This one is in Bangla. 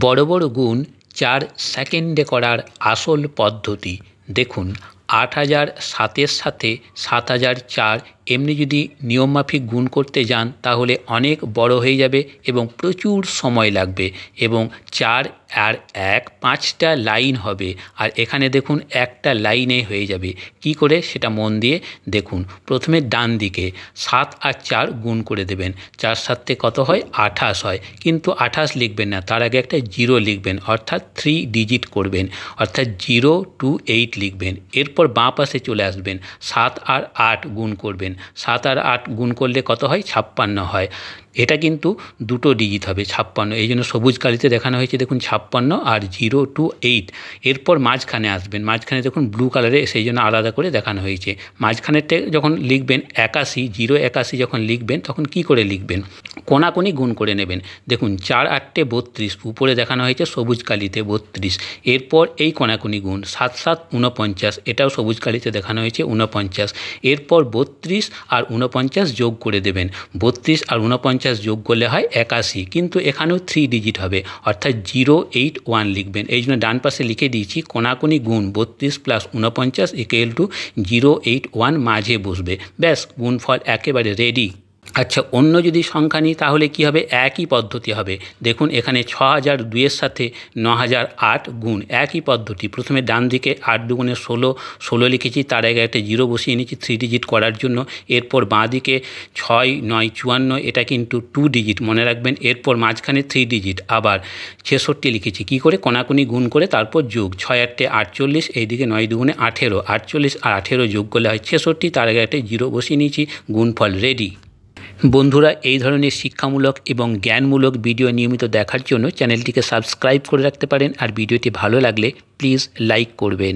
বড় বড় গুণ 4 সেকেন্ডে করার আসল পদ্ধতি। দেখুন 8000 7-এর সাথে 7004 এমনি যদি নিয়মমাফিক গুণ করতে যান তাহলে অনেক বড় হয়ে যাবে এবং প্রচুর সময় লাগবে, এবং 4 আর 1 5টা লাইন হবে, আর এখানে দেখুন একটা লাইনে হয়ে যাবে। কি করে সেটা মন দিয়ে দেখুন। প্রথমে ডান দিকে 7 আর 4 গুণ করে দেবেন। 4 7 কত হয়? 28 হয়, কিন্তু 28 লিখবেন না, তার আগে একটা 0 লিখবেন, অর্থাৎ 3 ডিজিট করবেন, অর্থাৎ 0 to 8 লিখবেন। এরপর বাঁ পাশে চলে আসবেন, 7 আর 8 গুণ করবেন। 7 আর 8 গুণ করলে কত হয়? 56 হয়। এটা কিন্তু দুটো ডিজিট হবে, 56, এই জন্য সবুজ কালিতে দেখানো হয়েছে। দেখুন 56 আর 0 to 8। এরপর মাঝখানে আসবেন, মাঝখানে দেখুন ব্লু কালারে, সেই জন্য আলাদা করে দেখানো হয়েছে। মাঝখানেরটা যখন লিখবেন 81, 081 যখন লিখবেন তখন কি করে লিখবেন? কোনাকুনি গুণ করে নেবেন। দেখুন 4 8 32, উপরে দেখানো হয়েছে সবুজ কালিতে 32। এরপর এই কোনাকুনি গুণ 7 7 49, এটাও সবুজ কালিতে দেখানো হয়েছে 49। এরপর 32 আর 49 যোগ করে দেবেন। 32 আর 49 যোগ করলে হয় 81, কিন্তু এখানেও 3 ডিজিট হবে, অর্থাৎ 081 লিখবেন। এই জন্য ডান পাশে লিখে দিয়েছি কোনাকুনি গুণ 32 + 49 = 081 মাঝে বসবে। ব্যাস, গুণফল একেবারে রেডি। আচ্ছা, অন্য যদি সংখ্যা নিই তাহলে কি হবে? একই পদ্ধতি হবে। দেখুন এখানে 6002-এর সাথে 9008 গুণ, একই পদ্ধতি। প্রথমে ডান দিকে 8 2 16, 16 লিখেছি, তার আগে একটা 0 বসিয়ে নিয়েছি 3 ডিজিট করার জন্য। এরপর বাঁ দিকে 6 9 54, এটা কিন্তু 2 ডিজিট, মনে রাখবেন। এরপর মাঝখানে 3 ডিজিট, আবার 66 লিখেছি। কি করে? কোনাকুনি গুণ করে তারপর যোগ। 6 8 48, এইদিকে 9 2 18, 48 আর 18 যোগ করলে হয় 66, তার আগে একটা 0 বসিয়ে নিয়েছি, গুণফল রেডি। বন্ধুরা, এই ধরনের শিক্ষামূলক এবং জ্ঞানমূলক ভিডিও নিয়মিত দেখার জন্য চ্যানেলটিকে সাবস্ক্রাইব করে রাখতে পারেন, আর ভিডিওটি ভালো লাগলে প্লিজ লাইক করবেন।